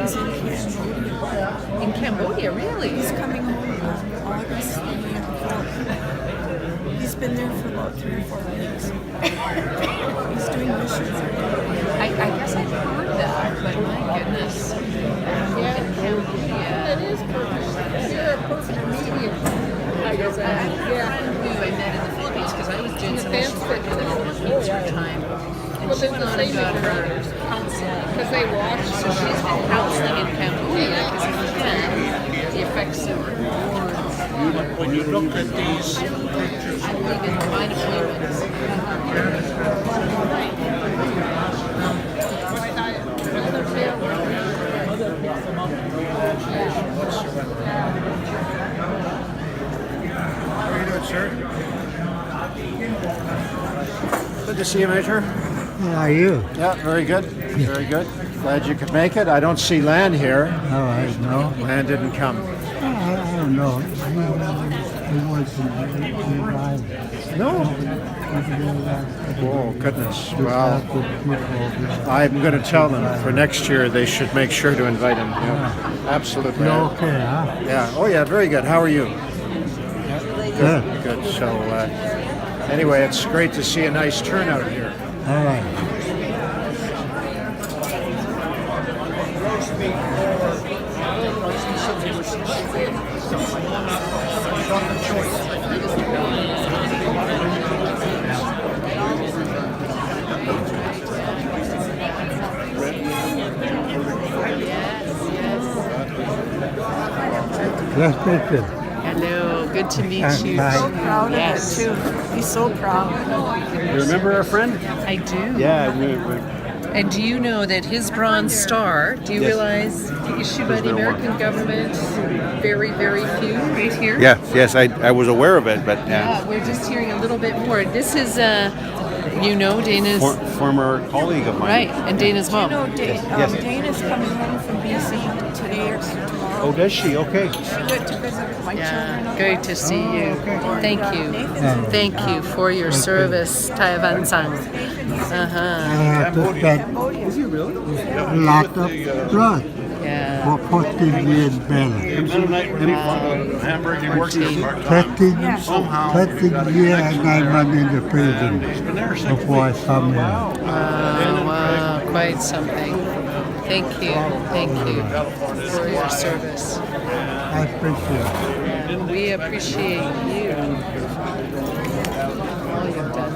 He's in Cambodia. In Cambodia, really? He's coming home August the 4th. He's been there for about 3 or 4 weeks. He's doing missions. I guess I've heard that, but my goodness. In Cambodia. It is perfect. You're a perfect medium. I guess who I met in the Philippines because I was doing some mission work in the Philippines for a time. And she went on and got her counseling. Because they watch. So she's been counseling in Cambodia because again, the effects of wars. When you look at these I believe in divine appointments. How are you doing, sir? Good to see you, Major. How are you? Yeah, very good. Very good. Glad you could make it. I don't see Lan here. All right, no. Lan didn't come. I don't know. He wasn't invited. No. Oh, goodness. Well, I'm going to tell them for next year they should make sure to invite him. Yeah, absolutely. You okay, huh? Yeah. Oh, yeah, very good. How are you? Good. Good. So, anyway, it's great to see a nice turnout here. All right. Yes, thank you. Hello, good to meet you. So proud Yes. of it too. He's so proud. You remember our friend? I do. Yeah. And do you know that his Bronze Star, do you realize, issued by the American government, very, very few right here? Yes, I was aware of it, but Yeah, we're just hearing a little bit more. This is, Dana's... former colleague of mine. Right, and Dana's mom. Yes. Dana's coming home from BC today or tomorrow. Oh, does she? Okay. She went to visit my children. Yeah, great to see you. Thank you. Nathan's Thank you for your service, Taiwan Sang. Uh-huh. I took that lot of blood Yeah. for 14 years better. Hamburg, you worked here. 13 years and 9 months in the prison before I come here. Wow, quite something. Thank you for your service. I appreciate it. And we appreciate you. All you've done.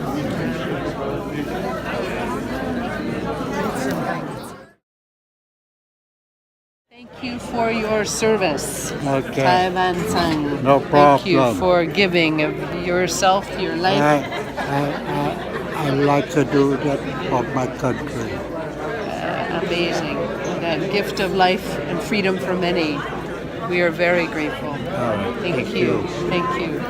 Thank you for your service. Okay. Taiwan Sang. No Thank you problem. for giving of yourself, your life. I like to do that for my country. Amazing. That gift of life and freedom for many. We are very grateful. Thank you. Thank you.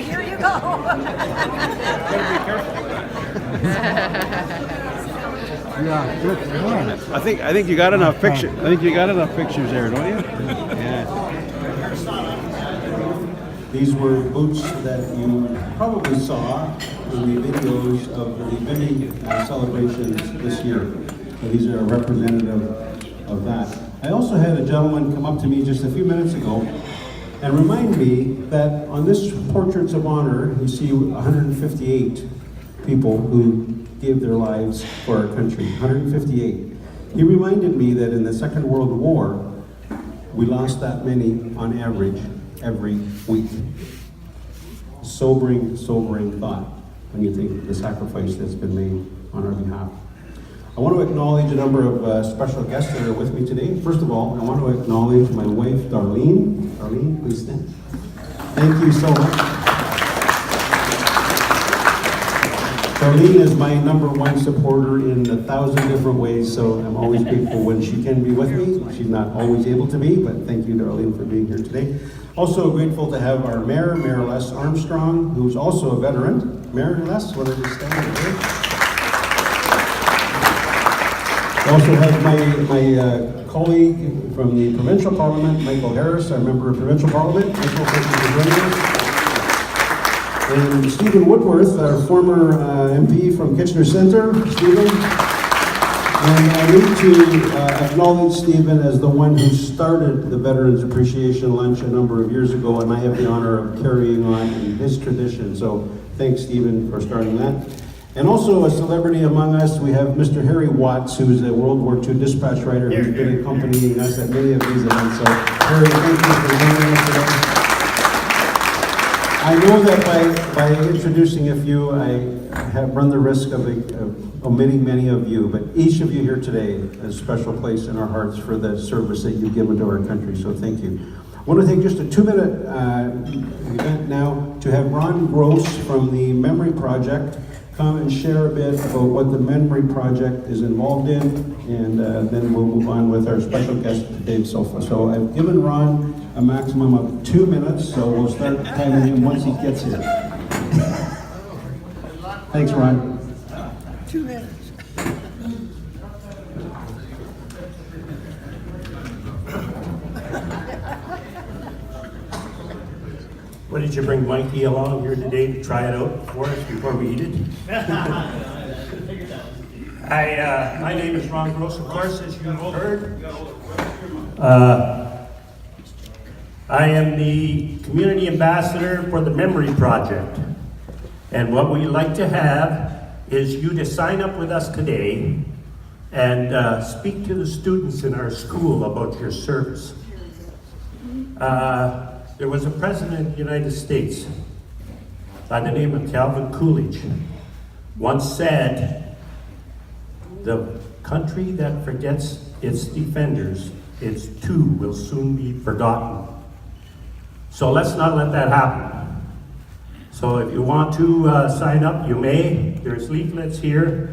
Here you go. Yeah, good man. I think you got enough pictures. I think you got enough pictures there, don't you? Yeah. These were boots that you probably saw in the videos of the Vinny celebrations this year. So these are a representative of that. I also had a gentleman come up to me just a few minutes ago and remind me that on this Portraits of Honor, you see 158 people who gave their lives for our country, 158. He reminded me that in the Second World War, we lost that many on average every week. Sobering thought when you think of the sacrifice that's been made on our behalf. I want to acknowledge a number of special guests that are with me today. First of all, I want to acknowledge my wife, Darlene. Darlene, please stand. Thank you so much. Darlene is my #1 supporter in 1,000 different ways, so I'm always grateful when she can be with me. She's not always able to be, but thank you, Darlene, for being here today. Also grateful to have our Mayor, Mayor Les Armstrong, who's also a veteran. Mayor Les, want to just stand here? Also have my colleague from the Provincial Parliament, Michael Harris, our member of Provincial Parliament. Michael, thank you for joining us. And Stephen Woodworth, our former MP from Kitchener Centre. Stephen. And I need to acknowledge Stephen as the one who started the Veterans Appreciation Lunch a number of years ago, and I have the honor of carrying on in his tradition. So thanks, Stephen, for starting that. And also a celebrity among us, we have Mr. Harry Watts, who's a World War II dispatch writer who's been accompanying us at many of these events. So Harry, thank you for joining us today. I know that by introducing a few, I have run the risk of omitting many of you, but each of you here today has a special place in our hearts for the service that you've given to our country, so thank you. I want to take just a 2-minute event now to have Ron Gross from the Memory Project come and share a bit about what the Memory Project is involved in, and then we'll move on with our special guest, Dave Sofa. So I've given Ron a maximum of 2 minutes, so we'll start timing him once he gets here. Thanks, Ron. 2 minutes. What did you bring Mikey along here today to try it out for us before we eat it? My name is Ron Gross, of course, as you heard. I am the community ambassador for the Memory Project. And what we like to have is you to sign up with us today and speak to the students in our school about your service. There was a president of the United States by the name of Calvin Coolidge once said, "The country that forgets its defenders, its too will soon be forgotten." So let's not let that happen. So if you want to sign up, you may. There's leaflets here.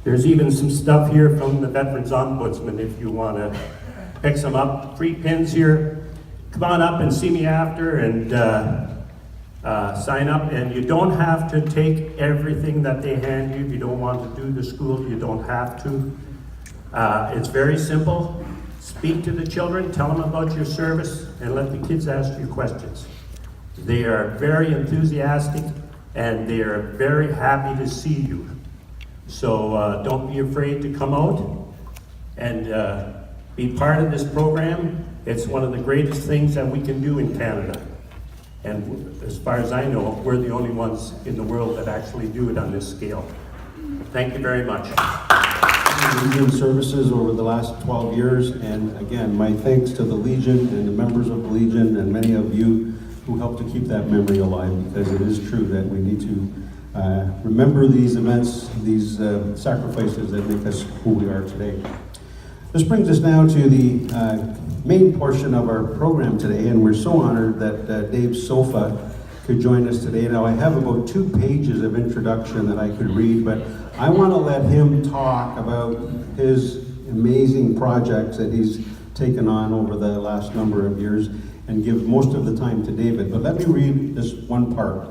There's even some stuff here from the Veterans Ombudsman if you want to pick some up. Free pins here. Come on up and see me after and sign up. And you don't have to take everything that they hand you. If you don't want to do the school, you don't have to. It's very simple. Speak to the children, tell them about your service, and let the kids ask you questions. They are very enthusiastic and they are very happy to see you. So don't be afraid to come out and be part of this program. It's one of the greatest things that we can do in Canada. And as far as I know, we're the only ones in the world that actually do it on this scale. Thank you very much. Legion services over the last 12 years, and again, my thanks to the Legion and the members of the Legion and many of you who helped to keep that memory alive, because it is true that we need to remember these events, these sacrifices that make us who we are today. This brings us now to the main portion of our program today, and we're so honored that Dave Sofa could join us today. Now, I have about 2 pages of introduction that I could read, but I want to let him talk about his amazing projects that he's taken on over the last number of years and give most of the time to David. But let me read this one part.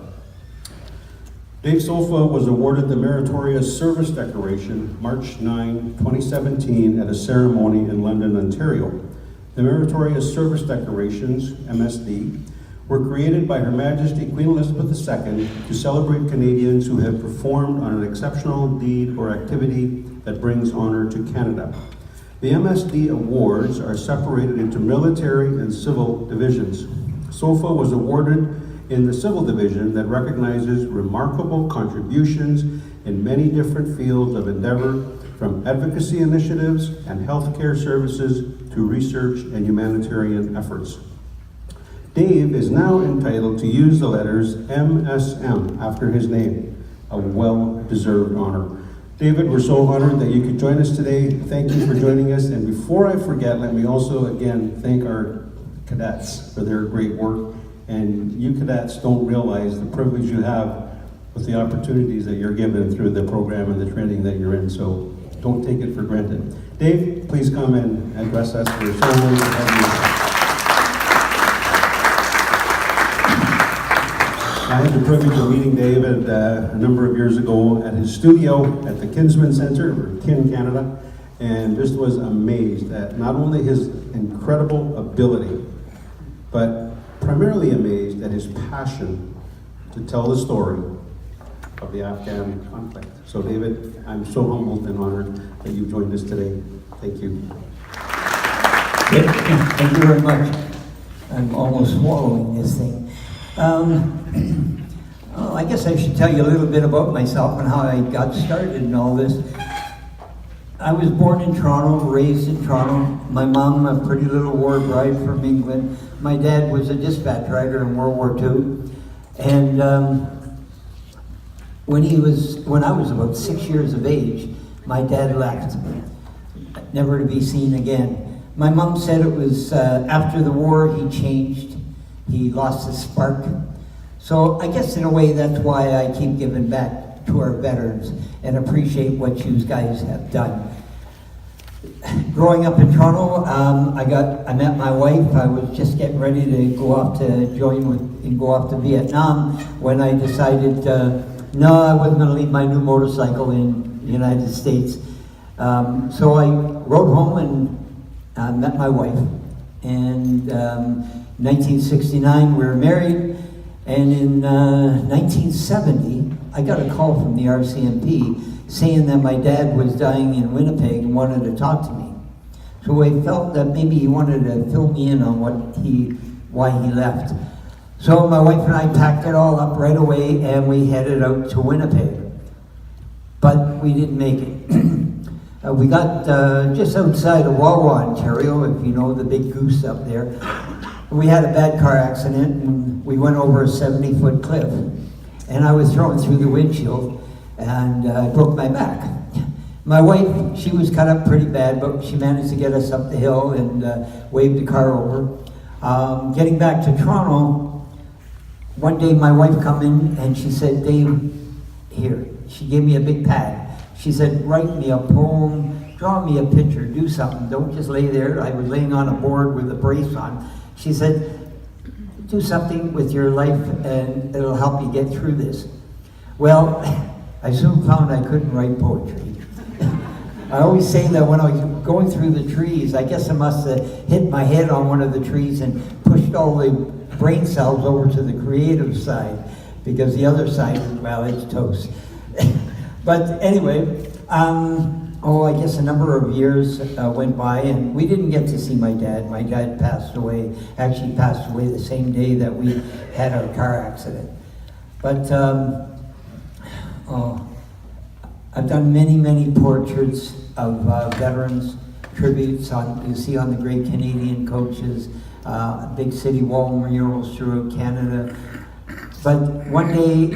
Dave Sofa was awarded the Meritorious Service Decoration March 9, 2017 at a ceremony in London, Ontario. The Meritorious Service Decorations, MSD, were created by Her Majesty Queen Elizabeth II to celebrate Canadians who have performed on an exceptional deed or activity that brings honor to Canada. The MSD awards are separated into military and civil divisions. SOFA was awarded in the civil division that recognizes remarkable contributions in many different fields of endeavor, from advocacy initiatives and healthcare services to research and humanitarian efforts. Dave is now entitled to use the letters MSM after his name, a well-deserved honor. David, we're so honored that you could join us today. Thank you for joining us. And before I forget, let me also again thank our cadets for their great work. And you cadets don't realize the privilege you have with the opportunities that you're given through the program and the training that you're in. So don't take it for granted. Dave, please come and address us. We're so honored to have you. I had the privilege of meeting David a number of years ago at his studio at the Kinsman Center, or Kin Canada, and just was amazed at not only his incredible ability, but primarily amazed at his passion to tell the story of the Afghan conflict. So David, I'm so humbled and honored that you joined us today. Thank you. Thank you very much. I'm almost swallowing this thing. I guess I should tell you a little bit about myself and how I got started in all this. I was born in Toronto, raised in Toronto. My mom, a pretty little war bride from England. My dad was a dispatch rider in World War II. And when I was about 6 years of age, my dad left, never to be seen again. My mom said it was after the war he changed, he lost his spark. So I guess in a way that's why I keep giving back to our veterans and appreciate what you guys have done. Growing up in Toronto, I met my wife. I was just getting ready to go off to Vietnam when I decided no, I wasn't going to leave my new motorcycle in the United States. So I rode home and met my wife. And 1969 we were married, and in 1970 I got a call from the RCMP saying that my dad was dying in Winnipeg and wanted to talk to me. So I felt that maybe he wanted to fill me in on why he left. So my wife and I packed it all up right away and we headed out to Winnipeg. But we didn't make it. We got just outside of Wawa, Ontario, if you know the Big Goose up there. We had a bad car accident and we went over a 70-foot cliff. And I was thrown through the windshield and broke my back. My wife, she was cut up pretty bad, but she managed to get us up the hill and waved the car over. Getting back to Toronto, one day my wife come in and she said, Dave, here. She gave me a big pad. She said, write me a poem, draw me a picture, do something. Don't just lay there. I was laying on a board with a brace on. She said, do something with your life and it'll help you get through this. Well, I soon found I couldn't write poetry. I always say that when I was going through the trees, I guess I must have hit my head on one of the trees and pushed all the brain cells over to the creative side, because the other side, well, it's toast. But anyway, I guess a number of years went by and we didn't get to see my dad. My dad passed away, actually passed away the same day that we had our car accident. But I've done many, many portraits of veterans, tributes you see on the Great Canadian Coaches, big city wall murals throughout Canada. But one day,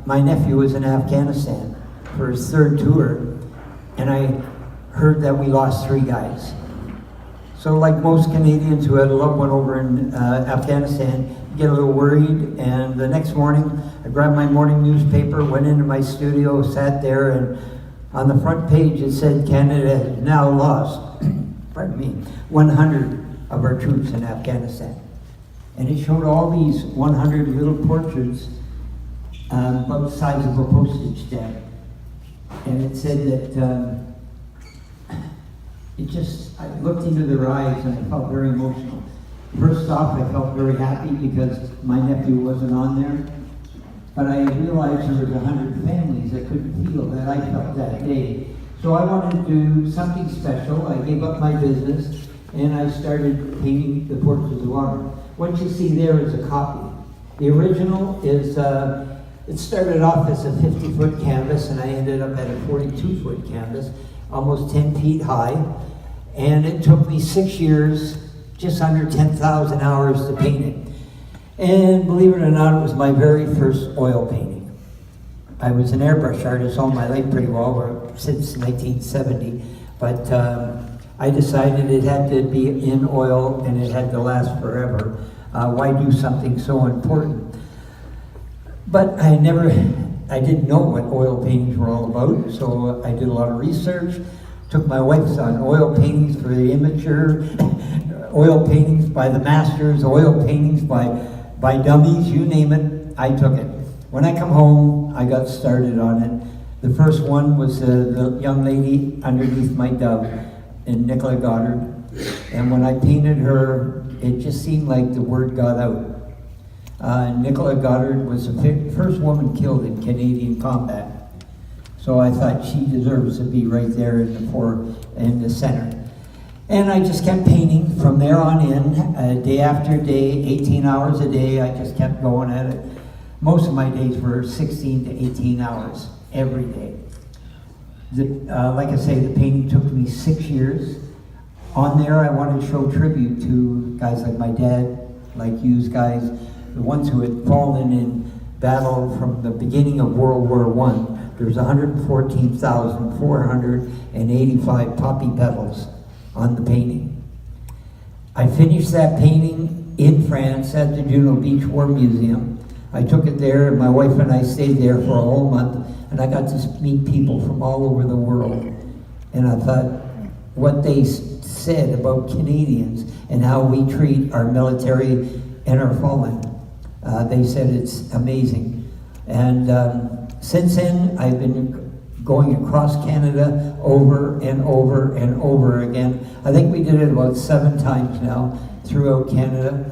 my nephew was in Afghanistan for his third tour, and I heard that we lost 3 guys. So like most Canadians who had a loved one over in Afghanistan, you get a little worried, and the next morning, I grabbed my morning newspaper, went into my studio, sat there, and on the front page it said Canada has now lost, pardon me, 100 of our troops in Afghanistan. And it showed all these 100 little portraits about the size of a postage stamp. And it said that, I looked into their eyes and I felt very emotional. First off, I felt very happy because my nephew wasn't on there. But I realized there was 100 families that couldn't feel that I felt that day. So I wanted to do something special. I gave up my business and I started painting the portraits of honor. What you see there is a copy. The original is, it started off as a 50-foot canvas and I ended up at a 42-foot canvas, almost 10 feet high. And it took me 6 years, just under 10,000 hours to paint it. And believe it or not, it was my very first oil painting. I was an airbrush artist all my life pretty well, since 1970, but I decided it had to be in oil and it had to last forever. Why do something so important? But I didn't know what oil paintings were all about, so I did a lot of research, took my wife's on oil paintings for the amateur, oil paintings by the masters, oil paintings by dummies, you name it, I took it. When I come home, I got started on it. The first one was the young lady underneath my dove in Nicola Goddard. And when I painted her, it just seemed like the word got out. Nicola Goddard was the first woman killed in Canadian combat. So I thought she deserves to be right there in the center. And I just kept painting from there on in, day after day, 18 hours a day. I just kept going at it. Most of my days were 16 to 18 hours every day. Like I say, the painting took me 6 years. On there, I wanted to show tribute to guys like my dad, like you guys, the ones who had fallen in battle from the beginning of World War I. There's 114,485 poppy petals on the painting. I finished that painting in France at the Juno Beach War Museum. I took it there, and my wife and I stayed there for a whole month, and I got to meet people from all over the world. And I thought, what they said about Canadians and how we treat our military and our fallen, they said it's amazing. And since then, I've been going across Canada over and over and over again. I think we did it about 7 times now throughout Canada,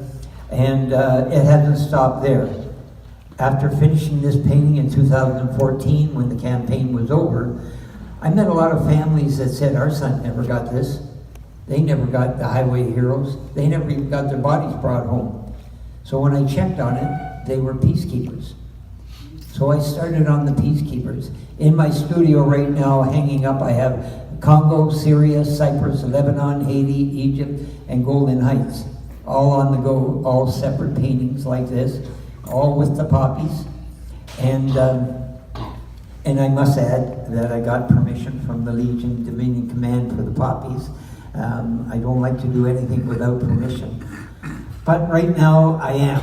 and it hasn't stopped there. After finishing this painting in 2014, when the campaign was over, I met a lot of families that said, our son never got this. They never got the highway heroes. They never even got their bodies brought home. So when I checked on it, they were peacekeepers. So I started on the peacekeepers. In my studio right now, hanging up, I have Congo, Syria, Cyprus, Lebanon, Haiti, Egypt, and Golden Heights. All on the go, all separate paintings like this, all with the poppies. And I must add that I got permission from the Legion Dominion Command for the poppies. I don't like to do anything without permission. But right now, I am.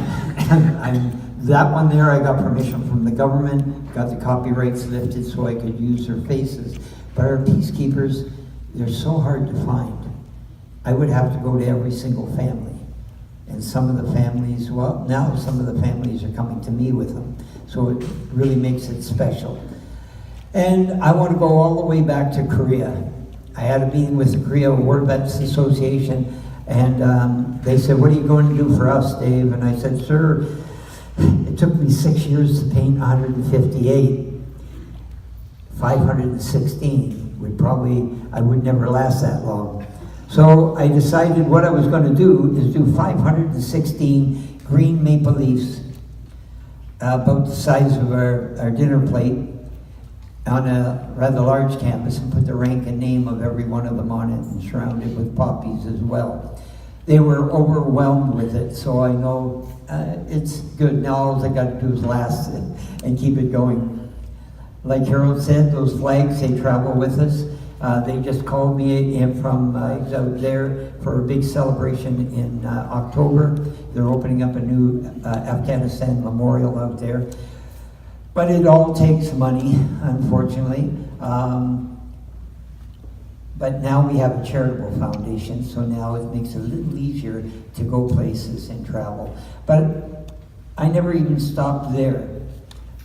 That one there, I got permission from the government, got the copyrights lifted so I could use their faces. But our peacekeepers, they're so hard to find. I would have to go to every single family. And some of the families, well, now some of the families are coming to me with them. So it really makes it special. And I want to go all the way back to Korea. I had a meeting with the Korea War Vets Association, and they said, what are you going to do for us, Dave? And I said, sir, it took me 6 years to paint 158. 516 I would never last that long. So I decided what I was going to do is do 516 green maple leaves, about the size of our dinner plate, on a rather large canvas, and put the rank and name of every one of them on it and surround it with poppies as well. They were overwhelmed with it, so I know it's good. Now all I got to do is last and keep it going. Like Harold said, those flags, they travel with us. They just called me in from out there for a big celebration in October. They're opening up a new Afghanistan memorial out there. But it all takes money, unfortunately. But now we have a charitable foundation, so now it makes it a little easier to go places and travel. But I never even stopped there.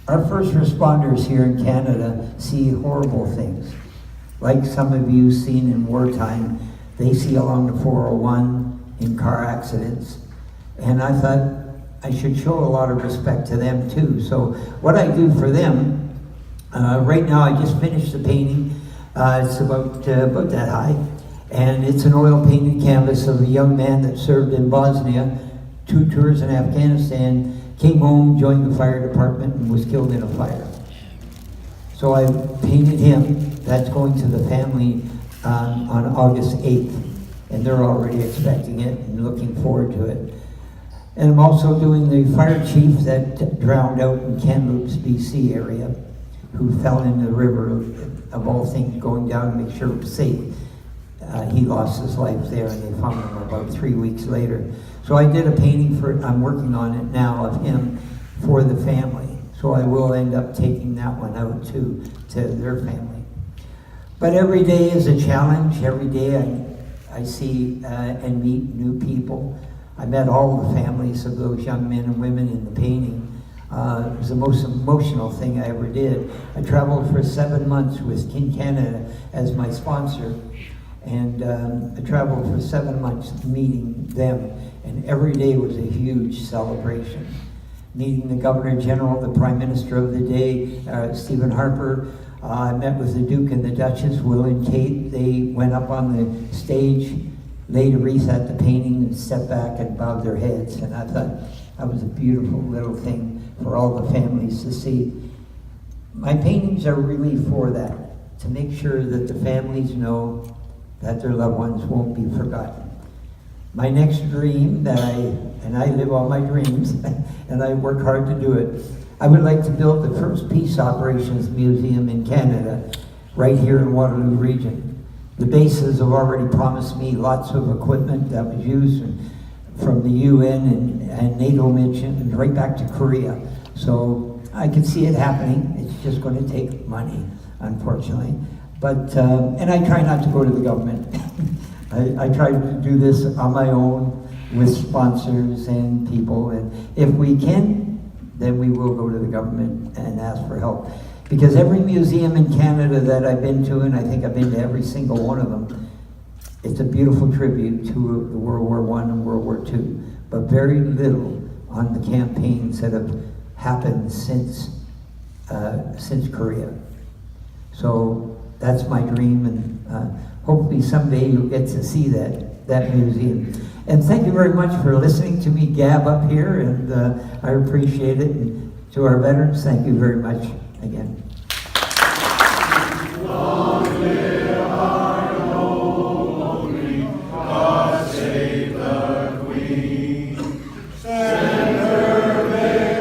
Our first responders here in Canada see horrible things. Like some of you seen in wartime, they see along the 401 in car accidents. And I thought I should show a lot of respect to them too. So what I do for them, right now I just finished the painting. It's about that high. And it's an oil painted canvas of a young man that served in Bosnia, 2 tours in Afghanistan, came home, joined the fire department, and was killed in a fire. So I painted him. That's going to the family on August 8th. And they're already expecting it and looking forward to it. And I'm also doing the fire chief that drowned out in Kamloops, BC area, who fell in the river, of all things, going down to make sure it was safe. He lost his life there, and they found him about 3 weeks later. So I did a painting I'm working on it now, of him for the family. So I will end up taking that one out too, to their family. But every day is a challenge. Every day I see and meet new people. I met all the families of those young men and women in the painting. It was the most emotional thing I ever did. I traveled for 7 months with King Canada as my sponsor, and I traveled for 7 months meeting them, and every day was a huge celebration. meeting the Governor General, the Prime Minister of the day, Stephen Harper. I met with the Duke and the Duchess, Will and Kate. They went up on the stage, laid a wreath at the painting, and stepped back and bowed their heads. And I thought that was a beautiful little thing for all the families to see. My paintings are really for that, to make sure that the families know that their loved ones won't be forgotten. My next dream and I live all my dreams, and I work hard to do it, I would like to build the first peace operations museum in Canada, right here in Waterloo region. The bases have already promised me lots of equipment that was used from the UN and NATO missions right back to Korea. So I can see it happening. It's just going to take money, unfortunately. But, and I try not to go to the government. I try to do this on my own with sponsors and people. And if we can, then we will go to the government and ask for help. Because every museum in Canada that I've been to, and I think I've been to every single one of them, it's a beautiful tribute to the World War I and World War II, but very little on the campaigns that have happened since Korea. So that's my dream, and hopefully someday you'll get to see that museum. And thank you very much for listening to me gab up here, and I appreciate it. And to our veterans, thank you very much again. Long live our holy, God save the Queen. Send her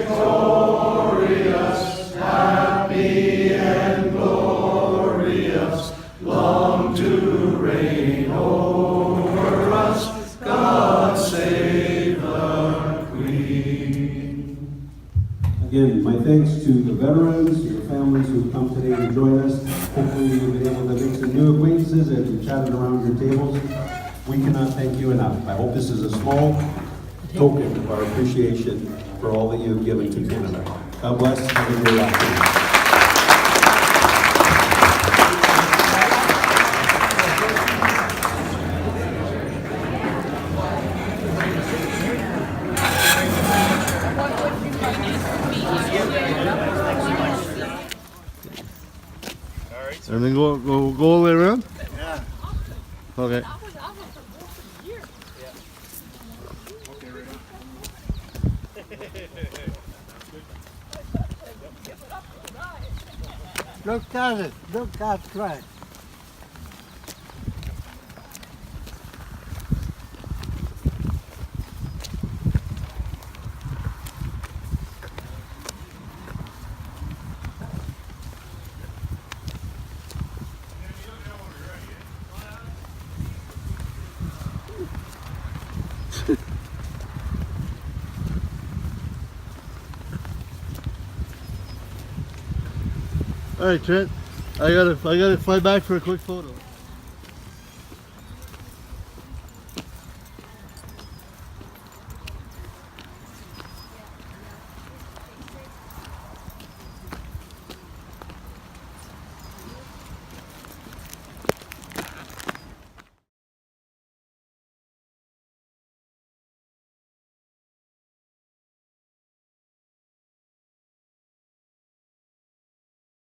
victorious, happy and glorious, long to reign over us. God save the Queen. Again, my thanks to the veterans, your families who've come today to join us. Hopefully you've been able to make some new acquaintances as you chatted around your tables. We cannot thank you enough. I hope this is a small token of our appreciation for all that you've given to Canada. God bless. Have a great afternoon. And then go all the way around? Yeah. Okay. Look at it. Look at that. All right, Trent. I gotta fly back for a quick photo.